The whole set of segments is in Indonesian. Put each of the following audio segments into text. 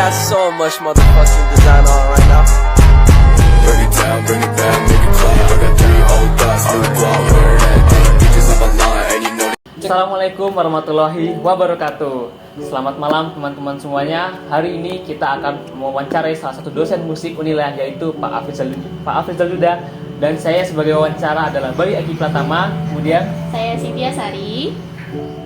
got so much motherfucking design on right now. Bring it down, bring it back, make it clap. I got 3 old thoughts, new block, wear that thing. Bitches on my line, and you know. Assalamualaikum warahmatullahi wabarakatuh. Selamat malam teman-teman semuanya. Hari ini kita akan mewawancarai salah satu dosen musik Unila, yaitu Pak Afrizal Duda. Dan saya sebagai wawancara adalah Bayu Eki Pratama. Kemudian saya Cynthia Sari.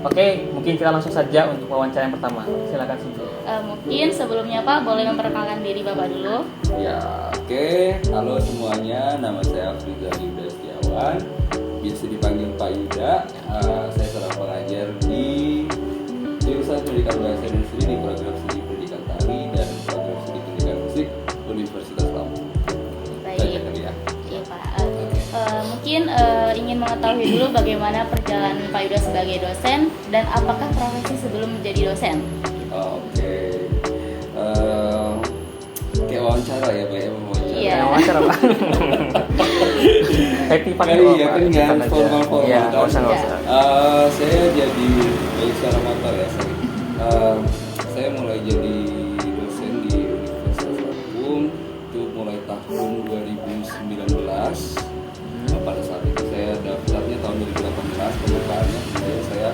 Oke, mungkin kita langsung saja untuk wawancara yang pertama. Silakan Cynthia. Mungkin sebelumnya Pak boleh memperkenalkan diri Bapak dulu. Ya, oke. Halo semuanya, nama saya Afrizal Duda Setiawan, biasa dipanggil Pak Yuda. Saya seorang pengajar di jurusan Pendidikan Bahasa dan Seni di program studi Pendidikan Tari dan program studi Pendidikan Musik Universitas Lampung. Baik. Saja kali ya. Iya Pak. Mungkin ingin mengetahui dulu bagaimana perjalanan Pak Yuda sebagai dosen dan apakah profesi sebelum menjadi dosen? Oke. Kayak wawancara ya, Pak ya, wawancara. Iya. Wawancara Pak. Happy Pak. Iya kan nggak formal-formal. Iya, kan? nggak usah. Saya jadi secara motor ya, saya mulai jadi dosen di Universitas Lampung itu mulai tahun 2019. Pada saat itu saya daftarnya tahun 2018 pembukaannya, kemudian saya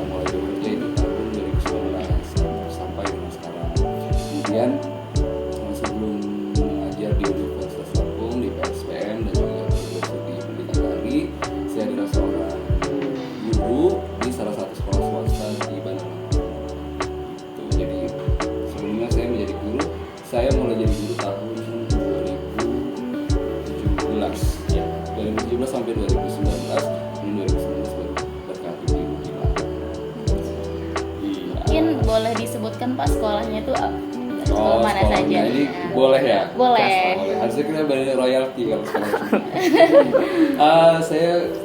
mulai bekerja itu tahun 2019 sampai dengan sekarang. Kemudian sebelum mengajar di Universitas Lampung di PSPM dan juga di Pendidikan Tari, saya adalah seorang guru di salah satu sekolah swasta di Bandar Lampung. Jadi sebelumnya saya menjadi guru, saya mulai jadi guru tahun 2017. Ya, 2017 sampai 2019, dan 2019 baru berkarir di Unila. Mungkin boleh disebutkan Pak sekolahnya itu sekolah mana saja? Ini boleh ya? Boleh. Harusnya kita bayar royalti kalau sekolah. Saya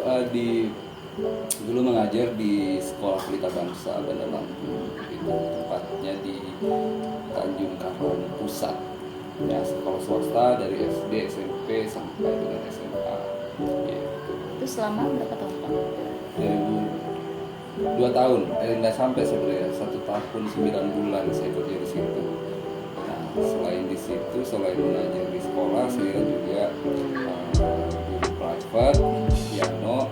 dulu mengajar di Sekolah Pelita Bangsa Bandar Lampung. Itu tempatnya di Tanjung Karang Pusat. Ya, sekolah swasta dari SD, SMP sampai dengan SMA. Gitu. Itu selama berapa tahun Pak? 2 tahun, nggak sampai sebenarnya 1 tahun 9 bulan saya kerja di situ. Nah, selain di situ, selain mengajar di sekolah, saya juga guru private, piano,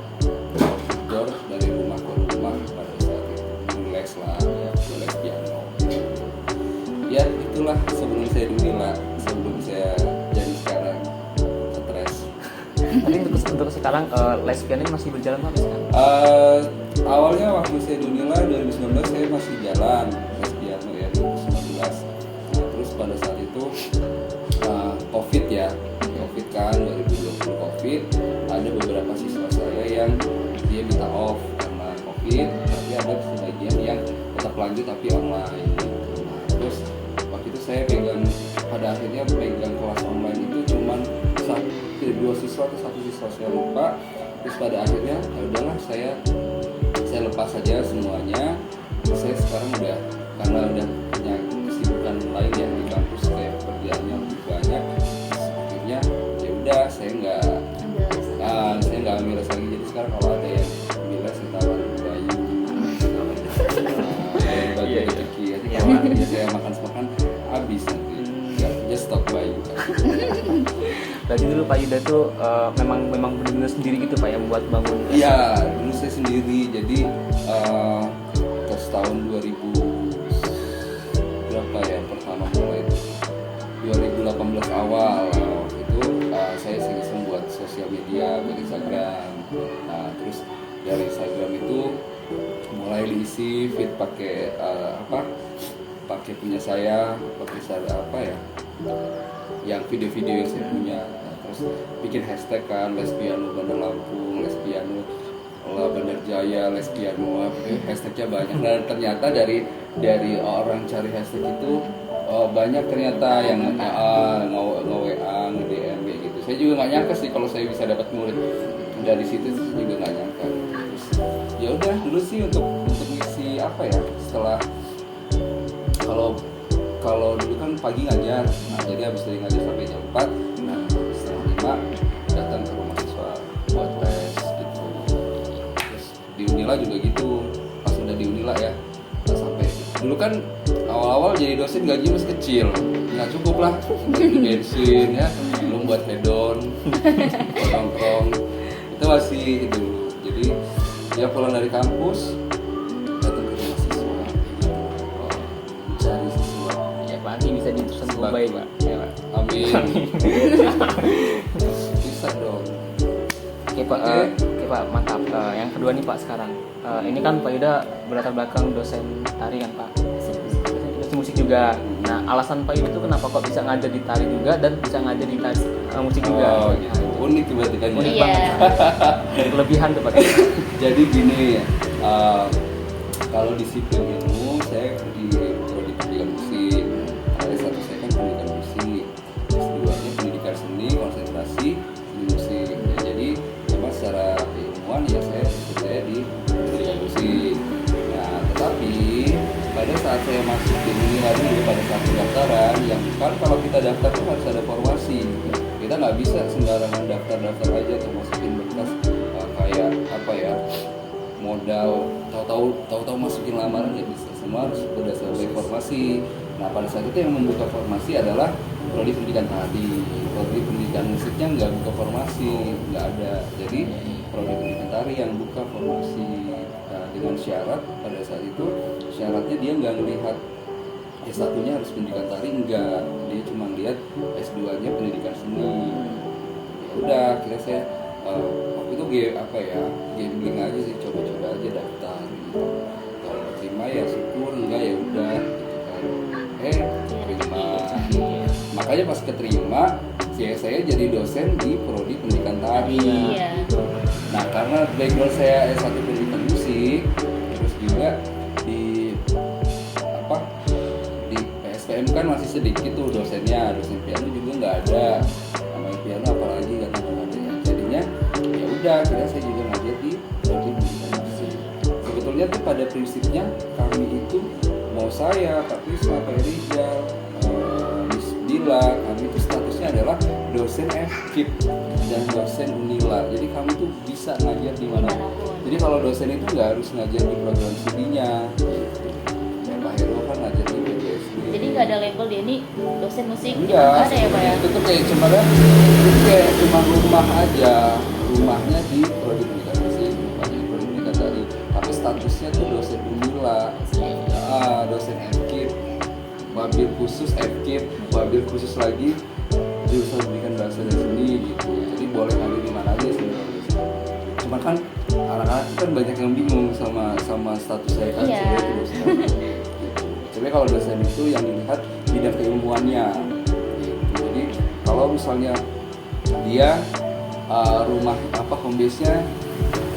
outdoor dari rumah ke rumah pada saat itu, les lah, ya, les piano. Ya itulah sebelum saya di Unila, sebelum saya jadi sekarang stres. Tapi untuk sekarang les piano ini masih berjalan Pak sekarang? Awalnya waktu saya di Unila 2019 saya masih jalan les piano ya 2019. Nah, terus pada saat itu COVID ya, COVID kan 2020 COVID, ada beberapa siswa saya yang dia minta off karena COVID, tapi ada sebagian yang tetap lanjut tapi online. Nah, terus waktu itu saya pada akhirnya pegang kelas online itu cuman 2 siswa atau 1 siswa saya lupa. Terus pada akhirnya ya udahlah saya lepas saja semuanya. Saya sekarang karena udah punya kesibukan lain ya di kampus, kayak pekerjaannya lebih banyak. Terus akhirnya ya udah saya nggak ambil les lagi. Jadi sekarang kalau ada yang ambil les kita tawarin Bayu, bagi rezeki. Jadi kalau dia saya makan habis nanti. Ya stok Bayu. Berarti dulu Pak Yuda tuh memang benar-benar sendiri gitu Pak yang buat bangun. Iya, dulu saya sendiri. Jadi terus tahun 2000 berapa ya pertama mulai itu 2018 awal itu saya iseng buat sosial media, buat Instagram. Nah, terus dari Instagram itu mulai diisi feed pakai pakai punya saya, pakai yang video-video yang saya punya. Nah, terus bikin hashtag kan, les piano Bandar Lampung, les piano Bandar Jaya, les piano, hashtagnya banyak. Dan ternyata dari orang cari hashtag itu banyak ternyata yang nge-WA, nge-DM gitu. Saya juga nggak nyangka sih kalau saya bisa dapat murid dari situ, juga nggak nyangka. Terus ya udah dulu sih untuk ngisi setelah kalau dulu kan pagi ngajar, nah jadi habis dari ngajar sampai jam 4, nah setengah 5 datang ke rumah siswa buat les gitu. Terus di Unila juga gitu, pas udah di Unila ya, sampai dulu kan awal-awal jadi dosen gaji masih kecil, nggak cukup lah beli bensin ya, belum buat hedon, buat nongkrong, itu masih dulu. Jadi dia pulang dari kampus datang ke rumah siswa, cari siswa. Ya Pak, nanti bisa diteruskan dengan baik Pak. Ya Pak. Amin. Bisa dong. Oke Pak, oke Pak, mantap. Yang kedua nih Pak sekarang, ini kan Pak Yuda berlatar belakang dosen tari kan Pak, dosen musik juga. Nah alasan Pak Yuda itu kenapa kok bisa ngajar di tari juga dan bisa ngajar di tari, musik juga? Oh gitu. Unik berarti kan Unik ya. banget. Jadi kelebihan tuh Pak. Jadi gini, kalau disiplin ilmu saya di prodi pendidikan musik. S1 saya kan pendidikan musik, S2-nya pendidikan seni, konsentrasi seni musik. Ya, jadi memang secara keilmuan ya saya di pendidikan musik. Nah, tetapi pada saat saya masuk di Unila dulu, pada saat pendaftaran, yang kan kalau kita daftar tuh harus ada formasi. Kita nggak bisa sembarangan daftar aja atau masukin berkas kayak apa ya, modal tahu-tahu masukin lamaran nggak bisa, semua harus berdasarkan formasi. Nah pada saat itu yang membuka formasi adalah prodi pendidikan tari, prodi pendidikan musiknya nggak buka formasi, nggak ada. Jadi prodi pendidikan tari yang buka formasi. Nah, dengan syarat pada saat itu syaratnya dia nggak melihat S1-nya harus pendidikan tari, enggak, dia cuma lihat S2-nya pendidikan seni. Ya udah, akhirnya saya waktu itu gambling aja sih, coba-coba aja daftar gitu. Kalau terima ya syukur, enggak ya udah gitu kan. Terima. Makanya pas keterima saya jadi dosen di prodi pendidikan tari. Iya. Nah karena background saya S1 pendidikan musik, terus juga di PSPM kan masih sedikit tuh dosennya, dosen piano juga nggak ada, namanya piano apalagi kan nggak ada ya. Jadinya ya udah, akhirnya saya juga ngajar di prodi pendidikan musik. Sebetulnya tuh pada prinsipnya kami itu mau saya, Pak Prisma, Pak Rizal, Miss Dila, kami itu statusnya adalah dosen FKIP dan dosen Unila. Jadi kami tuh bisa ngajar di mana. Jadi kalau dosen itu nggak harus ngajar di program studinya. Ya, Pak Hero kan ngajar di BGSD. Jadi nggak ada label dia ini dosen musik gitu, Enggak, nggak ada ya Pak ya? itu tuh kayak cuma rumah aja, rumahnya di prodi pendidikan musik, rumahnya di prodi pendidikan tari. Tapi statusnya tuh dosen Unila, dosen FKIP, wabil khusus FKIP, wabil khusus lagi jurusan pendidikan bahasa dan seni gitu. Jadi boleh ngambil di mana aja sih. Cuma kan anak-anak kan banyak yang bingung sama status saya kan, Iya. sebagai dosen. Jadi kalau dosen itu yang dilihat bidang keilmuannya. Jadi kalau misalnya dia rumah home base-nya,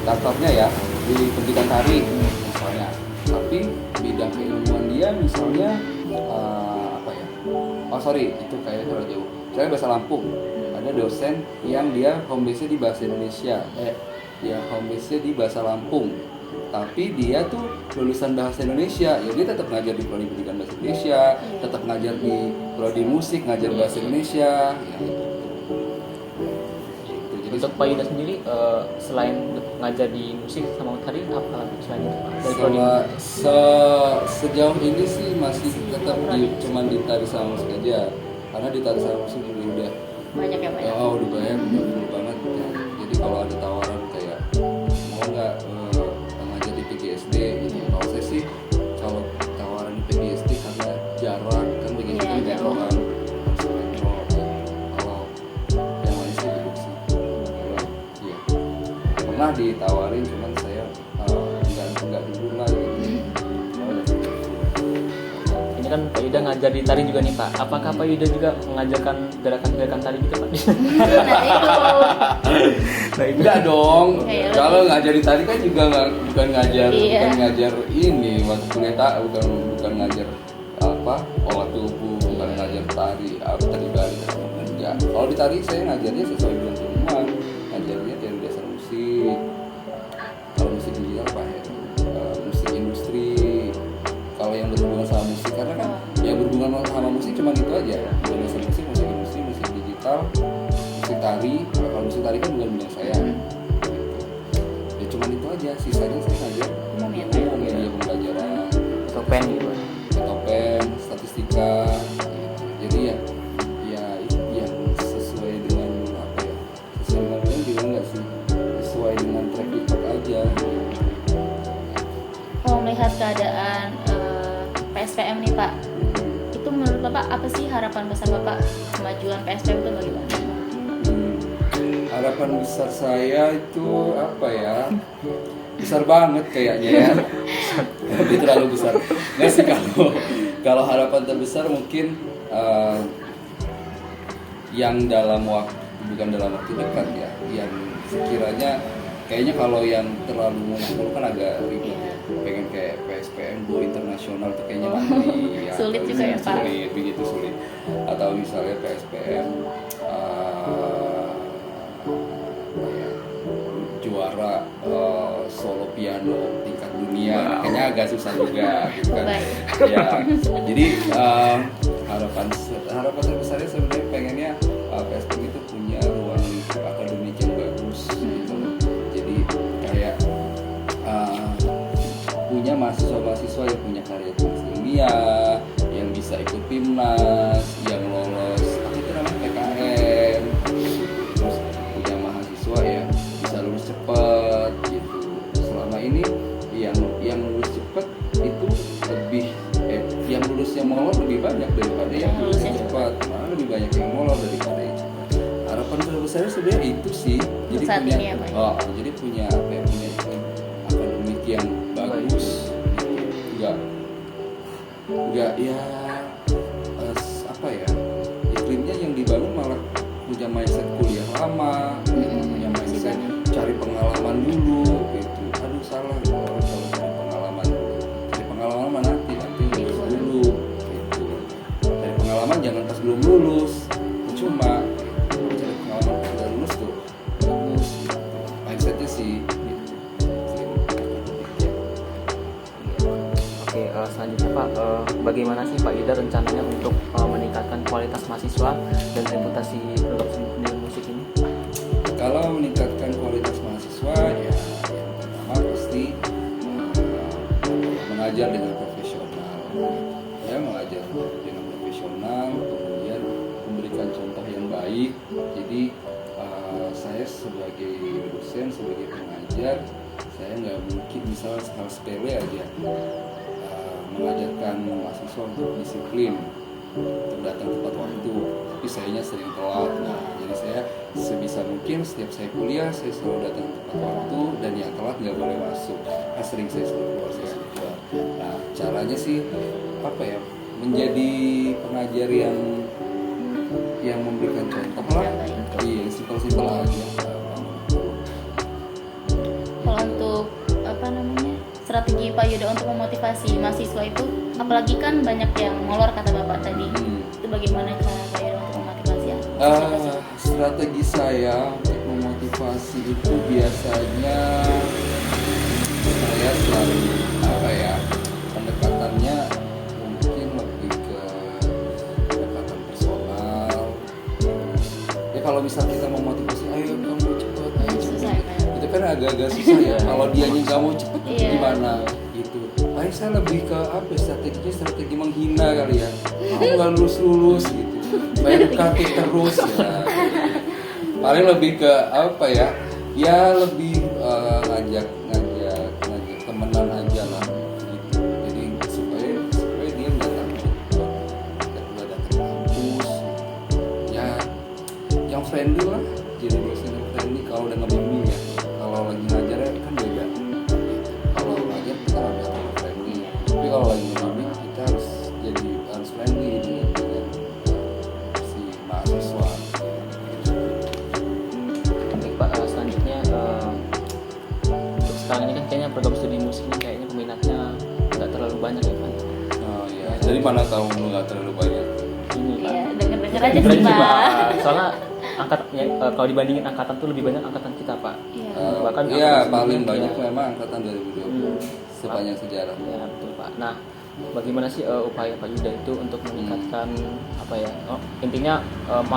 kantornya ya di pendidikan tari misalnya, tapi bidang keilmuan dia misalnya itu kayak terlalu jauh. Saya bahasa Lampung, ada dosen yang dia home base-nya di bahasa Indonesia, home base-nya di bahasa Lampung, tapi dia tuh lulusan bahasa Indonesia, ya dia tetap ngajar di prodi pendidikan bahasa Indonesia, tetap ngajar di prodi musik, ngajar bahasa Indonesia, ya gitu. Jadi Untuk Pak Yuda sendiri, selain ngajar di musik sama tari, apa lagi selain itu Pak? Dari prodi sejauh ini sih masih tetap cuman di tari sama musik aja, karena di tari sama musik juga udah Banyak ya Pak ya? udah banyak, udah full banget ya. Jadi kalau ada tawaran kayak mau nggak ngajar di PGSD gitu, kalau saya sih kalau tawaran di PGSD karena jarak kan PGSD Iya, kan jauh. kan harus metro. Kalau yang lain sih duduk sih. Iya. Pernah ditawarin, cuman saya enggak dulu lah gitu. Ini kan Pak Yuda ngajar di tari juga nih Pak. Apakah Pak Yuda juga mengajarkan gerakan-gerakan tari gitu Pak? Nah itu. Enggak dong. Kayak Kalau ngajar di tari kan juga bukan ngajar Iya. bukan ngajar ini waktu kuliah bukan ngajar olah tubuh, bukan ngajar tari Bali enggak. Kalau di tari saya ngajarnya sesuai dengan ilmuwan, ngajarnya teori dasar musik. Kalau musik digital apa ya? Musik industri. Kalau yang berhubungan sama musik, karena kan yang berhubungan sama musik cuma itu aja. Teori dasar musik, musik industri, musik digital, musik tari. Kalau musik tari kan bukan bidang saya. Ya cuma itu aja. Sisanya saya ngajar Umum ya, umum, media pembelajaran, Topen gitu Pak. topeng, keadaan PSPM nih Pak, itu menurut Bapak apa sih harapan besar Bapak kemajuan PSPM itu bagaimana? Harapan besar saya itu apa ya? Besar banget kayaknya ya. Tapi terlalu besar. Nggak sih, kalau harapan terbesar mungkin yang dalam waktu, bukan dalam waktu dekat ya, yang sekiranya kayaknya kalau yang terlalu muluk-muluk kan agak ribet ya. Pengen kayak PSPM go internasional tuh kayaknya nanti ya, Sulit juga ya, Pak. sulit, begitu sulit. Atau misalnya PSPM juara solo piano tingkat dunia, kayaknya agak susah juga gitu kan. Baik. Ya, jadi harapan terbesarnya sebenarnya pengennya PSPM itu punya ruang lingkup akademik yang bagus gitu loh. Jadi kayak punya mahasiswa-mahasiswa yang punya karya tulis ilmiah, yang bisa ikut PIMNAS, yang lolos apa itu namanya PKN, terus punya mahasiswa yang bisa lulus cepat gitu. Selama ini yang lulus cepat itu lebih yang lulusnya molor lebih banyak daripada yang lulusnya cepat, malah lebih banyak yang molor daripada yang cepat. Harapan terbesarnya sebenarnya itu sih, jadi saat punya ini ya, Pak? jadi punya apa ya, punya iklim akademik yang bagus, enggak ya apa ya, iklimnya yang dibangun malah punya mindset kuliah lama, punya mindset cari pengalaman dulu gitu. Aduh salah kalau cari pengalaman dulu, cari pengalaman mana nanti lulus dulu gitu. Cari pengalaman jangan pas belum lulus, cuma cari pengalaman pas udah lulus tuh bagus gitu. Mindsetnya sih gitu. Oke, selanjutnya Pak, bagaimana sih Pak Yuda rencananya untuk meningkatkan kualitas mahasiswa dan reputasi program seni musik ini? Kalau meningkatkan kualitas mahasiswa ya yang pertama pasti mengajar dengan profesional, ya mengajar dengan profesional, kemudian memberikan contoh yang baik. Jadi saya sebagai dosen, sebagai pengajar, saya nggak mungkin misalnya hal sepele aja mengajarkan mahasiswa untuk disiplin, untuk datang tepat waktu, tapi sayanya sering telat. Nah, jadi saya sebisa mungkin setiap saya kuliah saya selalu datang tepat waktu, dan yang telat nggak boleh masuk. Nah, sering saya suruh keluar, saya suruh keluar. Nah, caranya sih apa ya, menjadi pengajar yang memberikan contoh lah. Iya, simpel-simpel aja. Kalau untuk apa namanya strategi Pak Yuda untuk memotivasi mahasiswa itu, apalagi kan banyak yang molor kata Bapak tadi, itu bagaimana cara Pak Yuda untuk memotivasi? Strategi saya untuk memotivasi itu biasanya saya selalu apa ya, pendekatannya mungkin lebih ke pendekatan personal. Ya kalau misal kita mau motivasi, ayo kamu cepat, ayo Susah cepat, ya? itu kan agak-agak susah ya. Kalau dianya nggak mau cepet Iya. gimana gitu. Ayo saya lebih ke apa, strateginya strategi menghina kali ya. Kamu nggak lulus gitu, bayar UKT terus ya. Paling lebih ke apa ya, ya lebih ngajak temenan aja lah gitu. Jadi supaya dia nggak takut nggak datang ke kampus ya, yang friendly lah, jadi dosen yang friendly. Kalau udah ngebimbing ya, kalau lagi ngajarnya kan beda. Kalau ngajar kita ada friendly, tapi kalau lagi ngebimbing kita harus friendly dengan si mahasiswa. Baik Pak, selanjutnya untuk sekarang ini kan kayaknya program studi musik ini kayaknya peminatnya nggak terlalu banyak ya Pak. Oh iya, dari mana tahu lu nggak terlalu banyak? Ini Pak. Iya, denger-denger aja Keren sih sih, Pak. Soalnya angkatnya kalau dibandingin angkatan tuh lebih banyak angkatan kita Pak. Iya. Bahkan Iya, angkatan paling sebelumnya, banyak ya. memang angkatan 2020 sepanjang sejarah. Ya betul Pak. Nah, bagaimana sih upaya Pak Yuda itu untuk meningkatkan apa ya? Intinya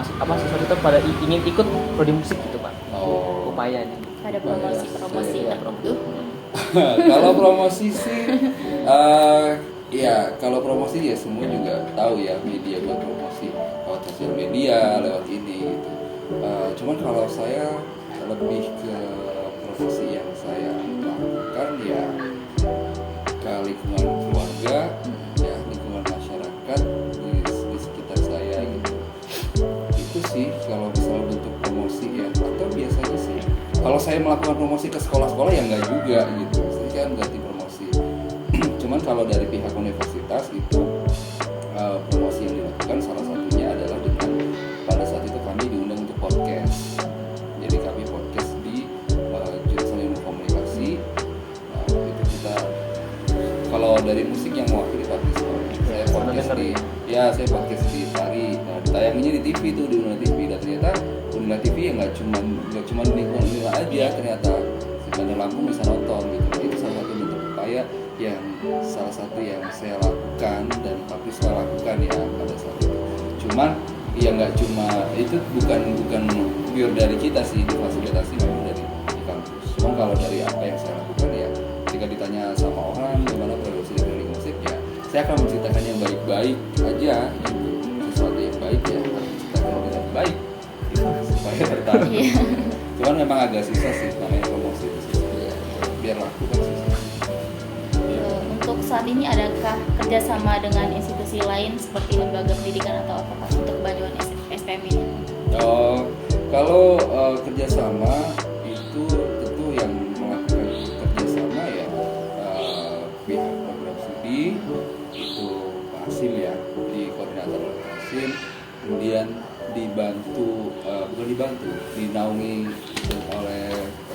siswa kita pada ingin ikut prodi musik gitu Pak. Oh. Upayanya. Ada promosi Ya, tertentu. Kalau promosi sih, ya kalau promosi ya semua juga tahu ya, media buat promosi lewat sosial media, lewat ini gitu. Cuman kalau saya lebih ke profesi yang saya lakukan ya, kali lingkungan keluarga, ya lingkungan masyarakat di sekitar saya gitu. Itu sih kalau misalnya bentuk promosi ya. Atau biasanya sih kalau saya melakukan promosi ke sekolah-sekolah ya enggak juga gitu. Saya kan ganti promosi. Cuman kalau dari pihak universitas itu promosi yang dilakukan salah satunya adalah dengan pada saat itu kami diundang untuk podcast. Jadi kami podcast di jurusan ilmu komunikasi. Itu kita kalau dari musik yang mewakili Pak Diskon. Saya podcast saya podcast di Tari. Nah, ditayanginya di TV tuh di Unila TV, dan ternyata Unila TV ya nggak cuma lingkungan Unila aja, ternyata si Bandar Lampung bisa nonton gitu. Itu salah satu bentuk upaya yang salah satu yang saya lakukan dan Pak Diskon lakukan ya pada saat itu. Cuman ya nggak cuma itu, bukan pure dari kita sih, difasilitasi memang dari di kampus. Cuma kalau dari apa yang saya lakukan ya, ketika ditanya sama orang gimana produksi dari musik ya, saya akan menceritakan yang baik-baik aja gitu. Sesuatu yang baik ya harus menceritakan dengan baik gitu, supaya bertahan. Cuman memang agak susah sih namanya promosi itu susah ya. Biar laku kan susah. Untuk saat ini adakah kerjasama dengan institusi lain seperti lembaga pendidikan atau apakah untuk kemajuan SPM ini? Kalau kerjasama itu tentu yang melakukan kerjasama ya pihak program studi itu Pak Hasim ya, di koordinator oleh Pak Hasim, kemudian dinaungi oleh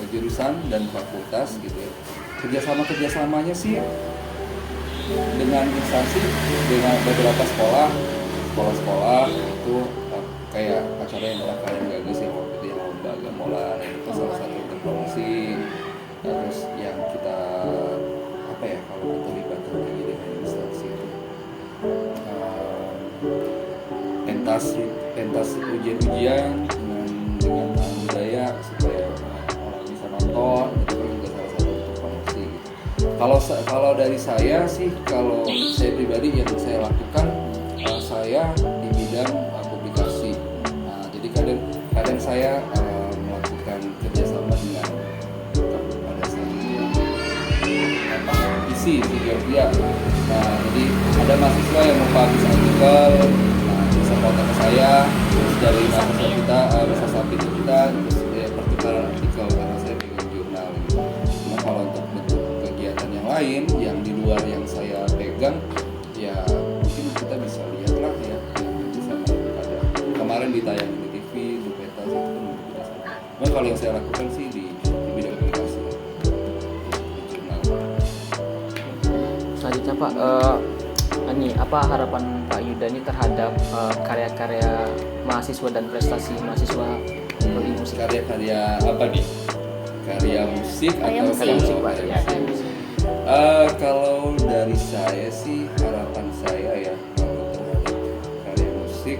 jurusan dan fakultas gitu ya. Kerjasamanya sih dengan instansi, dengan beberapa sekolah itu kayak acara yang kalian gagas ya, waktu itu yang lomba gamelan itu salah satu untuk promosi. Terus yang kita kalau kita libatkan lagi dengan instansi itu pentas ujian dengan budaya supaya orang bisa nonton, itu juga salah satu untuk promosi gitu. Kalau dari saya sih, kalau saya pribadi yang saya lakukan, saya di bidang publikasi. Nah, jadi kadang saya melakukan kerjasama dengan pada saat itu isi Georgia. Nah, jadi ada mahasiswa yang mau publish artikel, bisa kontak ke saya, terus dari mahasiswa kita bisa submit ke kita, terus pertukaran artikel karena saya bikin jurnal gitu. Cuma kalau untuk bentuk kegiatan yang lain yang di luar yang saya pegang, ya mungkin kita bisa lihat lah ya, bisa ada kemarin ditayang di TV, di peta itu kan untuk kita sama. Cuma kalau yang saya lakukan sih di bidang komunikasi, di jurnal. Selanjutnya Pak, apa harapan Pak Yuda ini terhadap karya-karya mahasiswa dan prestasi mahasiswa prodi musik? Karya-karya apa nih? Karya musik atau karya musik Pak? Kalau dari saya sih, harapan saya ya kalau terhadap karya musik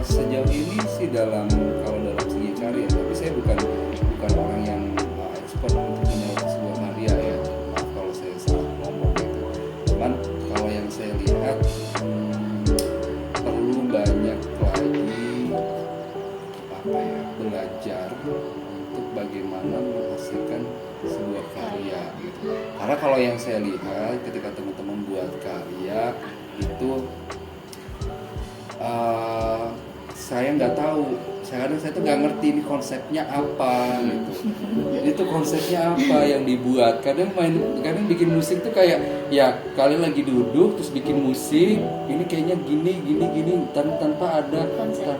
sejauh ini sih kalau dalam segi karya, tapi saya bukan orang yang ekspor untuk menyerap sebuah karya ya. Maaf kalau saya salah ngomong gitu. Cuman kalau yang saya lihat perlu banyak lagi belajar untuk bagaimana menghasilkan sebuah karya gitu. Karena kalau yang saya lihat ketika teman-teman buat karya itu saya nggak tahu, saya tuh nggak ngerti ini konsepnya apa gitu. Itu konsepnya apa yang dibuat. Kadang bikin musik tuh kayak ya kalian lagi duduk terus bikin musik, ini kayaknya gini tanpa ada konsep,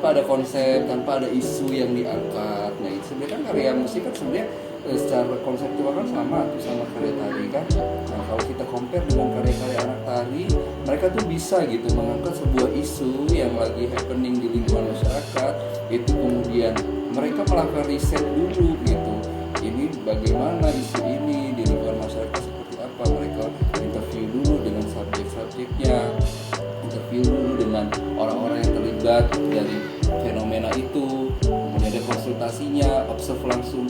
tanpa ada isu yang diangkat. Nah itu sebenarnya kan karya musik kan sebenarnya secara konseptual kan sama karya tari kan. Nah kalau kita compare dengan karya-karya anak tari, mereka tuh bisa gitu mengangkat sebuah isu yang lagi happening di lingkungan masyarakat. Itu kemudian mereka melakukan riset dulu gitu, ini bagaimana isu ini di lingkungan masyarakat seperti apa. Mereka interview dulu dengan subjek-subjeknya, interview dulu dengan orang-orang yang terlibat dari fenomena itu, kemudian ada konsultasinya, observe langsung,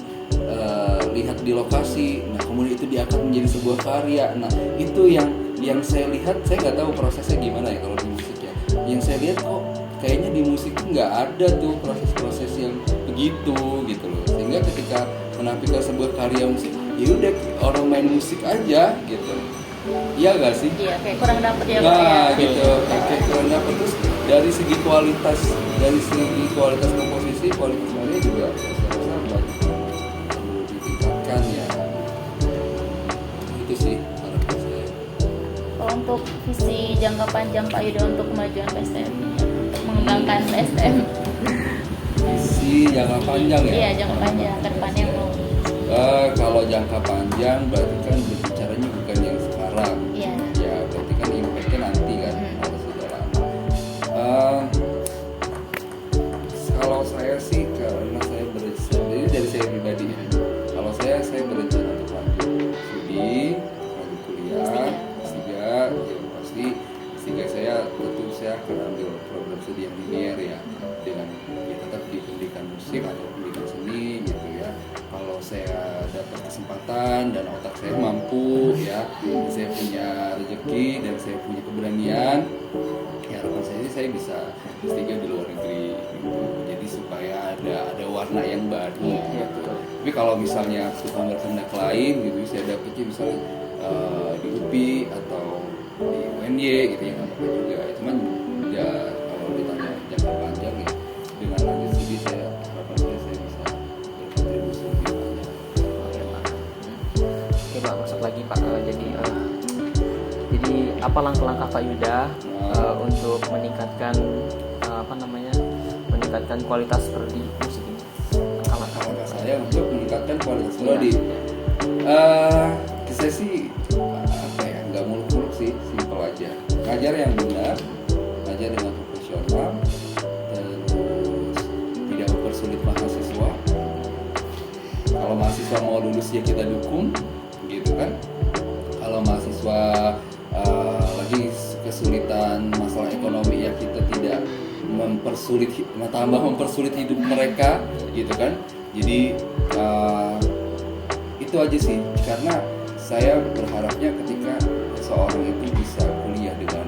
lihat di lokasi. Nah kemudian itu diangkat menjadi sebuah karya. Nah itu yang saya lihat, saya nggak tahu prosesnya gimana ya kalau di musik ya. Yang saya lihat kok kayaknya di musik tuh nggak ada tuh proses-proses yang begitu gitu loh. Sehingga ketika menampilkan sebuah karya musik, ya udah orang main musik aja gitu. Iya gak sih? Iya, kayak kurang dapet ya Pak ya. Nah gitu, kayak kurang dapet. Terus dari segi kualitas komposisi, kualitas karya juga saya rasa banyak perlu ditingkatkan ya. Itu sih harapan saya. Kalau untuk visi jangka panjang Pak Yuda untuk kemajuan PSTM, untuk mengembangkan PSTM. Visi jangka panjang ya? Iya, jangka panjang ke depannya mau. Kalau jangka panjang berarti kan berbicaranya bukan yang sekarang. Iya. Ya berarti kan impact-nya nanti kan harus sudah lama. Kalau saya sih karena saya berencana, jadi dari saya pribadi ya. Kalau saya berencana untuk lanjut studi, lanjut kuliah, S3, ya pasti S3 saya tentu saya akan ambil program studi yang linear ya, dengan ya tetap di pendidikan musik atau pendidikan seni gitu ya. Kalau saya dapat kesempatan dan otak saya mampu ya, dan saya punya rezeki dan saya punya keberanian, ya harapan saya sih saya bisa S3 di luar negeri gitu. Jadi supaya ada warna yang baru gitu. Tapi kalau misalnya Tuhan berkehendak lain gitu, saya dapetnya misalnya di UPI atau di UNY gitu ya, nggak apa-apa juga. Cuman ya kalau ditanya jangka panjang ya, dengan lanjut studi saya harapan saya bisa berkontribusi lebih banyak. Oke Pak, masuk lagi Pak. Jadi apa langkah-langkah Pak Yuda untuk meningkatkan meningkatkan kualitas prodi musik ini? Langkah saya untuk meningkatkan kualitas prodi. Saya sih nggak muluk-muluk sih, simpel aja. Ngajar yang benar, ngajar dengan profesional, terus tidak mempersulit mahasiswa. Kalau mahasiswa mau lulus ya kita dukung, gitu kan. Kalau mahasiswa lagi kesulitan masalah ekonomi ya kita tidak mempersulit hidup mereka, gitu kan. Jadi itu aja sih, karena saya berharapnya ketika seorang itu bisa kuliah dengan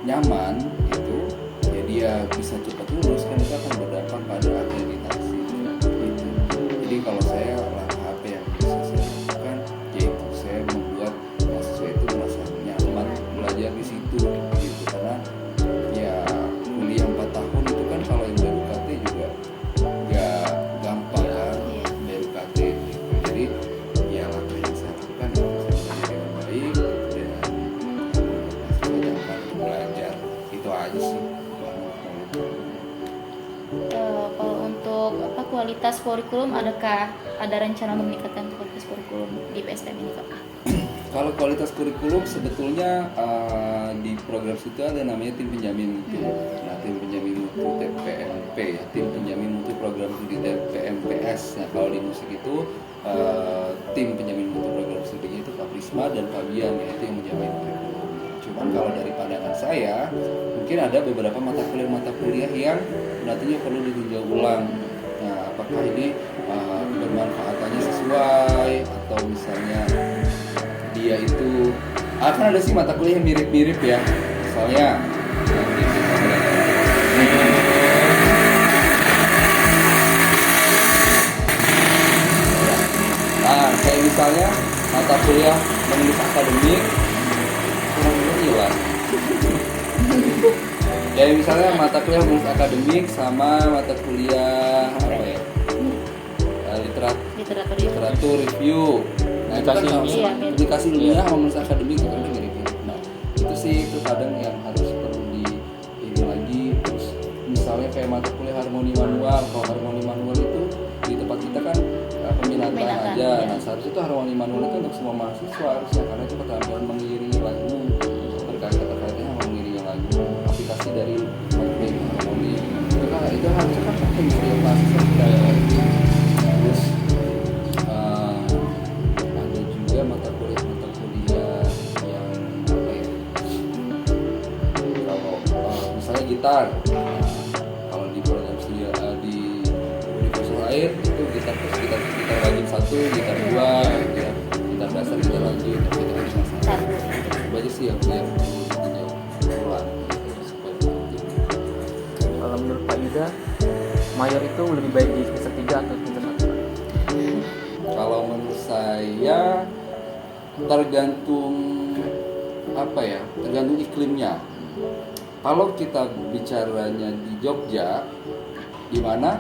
nyaman itu, ya dia bisa cepat lulus kan, itu akan berdampak pada akreditasi gitu. Jadi kalau saya langkah apa yang bisa saya lakukan, yaitu saya membuat mahasiswa itu merasa nyaman belajar di situ gitu, karena ya kuliah 4 tahun itu kan kalau yang baru KT juga nggak gampang kan, baru KT gitu. Jadi ya langkah yang saya lakukan ya saya belajar dengan baik dan mahasiswa jangan untuk belajar, itu aja sih. Kalau untuk kualitas kurikulum, adakah ada rencana untuk meningkatkan kualitas kurikulum di PSTM ini Pak? Kalau kualitas kurikulum sebetulnya di program situ ada namanya tim penjamin mutu. Nah, tim penjamin mutu TPMP ya, tim penjamin mutu program studi TPMPS. Nah, kalau di musik itu tim penjamin mutu program studinya itu Pak Prisma dan Pak Bian ya, itu yang menjamin kurikulum. Cuman kalau dari pandangan saya, mungkin ada beberapa mata kuliah yang nantinya perlu ditinjau ulang. Nah, apakah ini bermanfaatannya sesuai atau misalnya dia itu akan ada sih mata kuliah yang mirip-mirip ya, misalnya kayak misalnya mata kuliah menulis akademik hilang. Kayak misalnya mata kuliah menulis akademik sama mata kuliah literatur review. Nah, itu kan aplikasi ilmiah sama menulis akademik itu kan mirip-mirip. Nah, itu sih itu kadang yang harus perlu di ini lagi. Terus misalnya kayak mata kuliah harmoni manual. Kalau harmoni manual itu di tempat kita kan peminatan aja. Ya. Nah, seharusnya itu harmoni manual itu untuk semua mahasiswa harusnya, karena itu keterampilan mengiringi lagu, terkait-terkaitnya mengiringi lagu, aplikasi dari harmoni. Itu harusnya kan pakai media mahasiswa kita. Terus ada juga mata kuliah yang kalau misalnya gitar, kalau di program studi di universal air itu gitar wajib 1, gitar 2, gitar dasar, gitar lanjut, gitar dasar. Itu aja sih yang jauh ulang. Kalau menurut Pak Yuda, mayor itu lebih baik di semester 3 atau semester 1? Kalau menurut saya ya tergantung apa ya, tergantung iklimnya. Kalau kita bicaranya di Jogja, di mana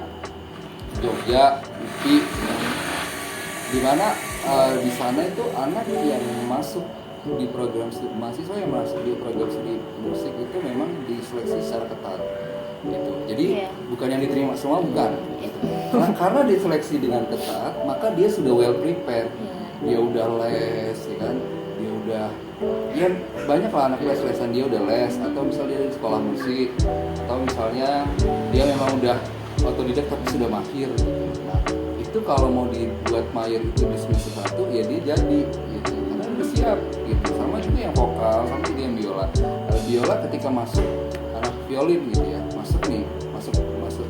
Jogja, UPI, di mana di sana itu anak yang masuk di program studi, mahasiswa yang masuk di program studi musik itu memang diseleksi secara ketat gitu. Jadi bukan yang diterima semua, bukan. Karena diseleksi dengan ketat, maka dia sudah well prepared. Dia udah les, ya kan? Dia udah, ya banyak lah anak les-lesan, dia udah les, atau misalnya dia di sekolah musik, atau misalnya dia memang udah otodidak tapi sudah mahir gitu. Nah, itu kalau mau dibuat mayor itu di semester 1 ya dia jadi gitu, karena udah siap gitu. Sama juga yang vokal, sama juga yang biola. Biola ketika masuk anak violin gitu ya, masuk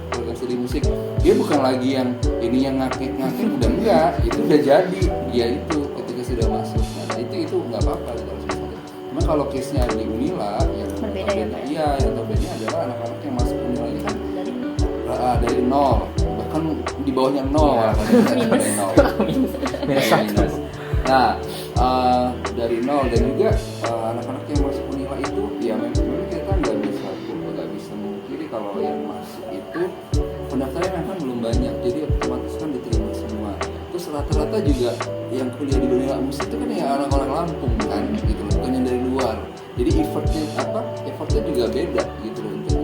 program studi musik, dia bukan lagi yang ini yang ngakek udah enggak, itu udah jadi dia itu ketika sudah masuk. Nah itu nggak apa-apa kalau misalnya. Cuma kalau case-nya di Unila yang berbeda ya, Pak? Iya, yang berbeda adalah anak-anak yang masuk Unila ini kan dari nol, bahkan di bawahnya nol, dari nol. Minus. Nah, dari nol, dan juga anak-anak yang masuk Unila itu ya memang kita nggak bisa mungkiri kalau yang masuk itu pendaftarnya memang belum banyak, jadi otomatis kan diterima semua. Terus rata-rata juga yang kuliah di Unila musik itu kan ya orang-orang Lampung kan, gitu loh, bukan yang dari luar. Jadi effortnya juga beda gitu loh untuk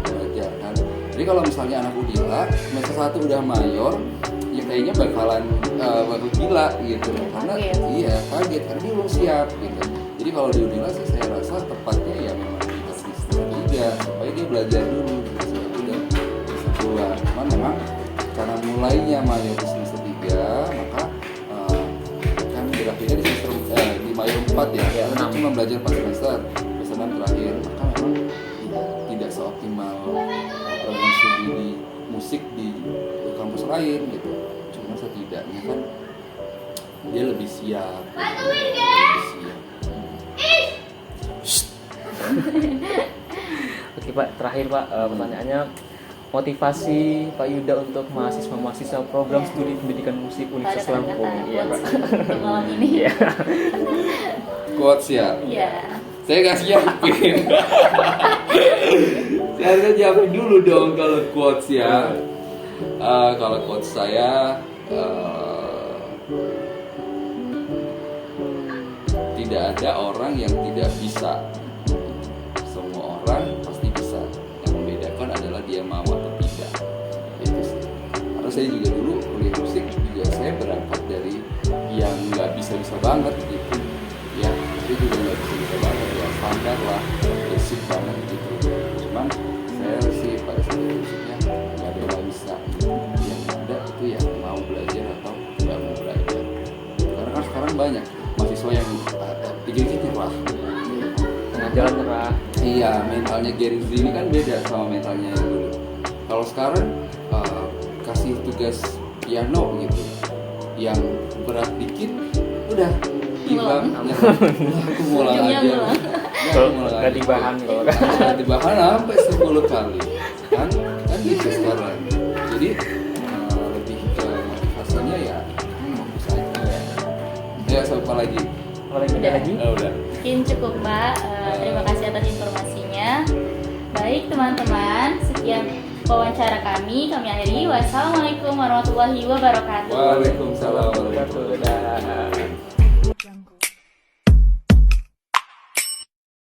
belajar kan. Jadi kalau misalnya anak Unila semester 1 udah mayor, ya kayaknya bakal gila gitu loh, karena kaget karena dia belum siap gitu. Jadi kalau di Unila sih saya rasa tepatnya ya memang di semester 3 supaya dia belajar dulu gitu, udah bisa keluar. Cuman memang karena mulainya mayor di semester 3, maka kan berakhirnya di semester di mayor 4 ya, kita cuma belajar 4 semester 6 terakhir, maka memang tidak seoptimal program studi di musik di kampus lain gitu. Cuma setidaknya kan dia lebih siap. Oke Pak, terakhir Pak, pertanyaannya, motivasi Pak Yuda untuk mahasiswa program studi pendidikan musik Universitas Lampung. Iya Pak. Untuk malam ini. Iya. Quotes ya? Iya. Saya nggak siapin. Saya harus siapin dulu dong kalau quotes ya. Kalau quotes saya tidak ada orang yang tidak bisa. Semua orang pasti bisa. Yang membedakan adalah dia mau atau tidak. Itu sih. Karena saya juga dulu kuliah musik juga saya berangkat dari yang nggak bisa banget gitu. Ya, itu juga nggak bisa banget ya, standar lah, basic banget gitu. Cuman saya sih pada saat itu musiknya nggak ada yang bisa. Yang ada itu yang mau belajar atau nggak mau belajar. Karena kan sekarang banyak mahasiswa yang pikir-pikir nyerah. Tengah jalan nyerah. Iya, mentalnya Gary Z ini kan beda sama mentalnya yang dulu. Kalau sekarang kasih tugas piano gitu, yang berat dikit, udah hilang. Aku mulai aja. Ganti bahan kalau Ganti bahan sampai 10 kali. Kan gitu sekarang. Jadi lebih ke motivasinya ya fokus aja ya. Ya, siapa lagi? Udah lagi? Udah. Mungkin cukup Mbak. Terima kasih atas informasinya. Baik teman-teman, sekian wawancara kami akhiri. Wassalamualaikum warahmatullahi wabarakatuh. Waalaikumsalam warahmatullahi wabarakatuh. Udah.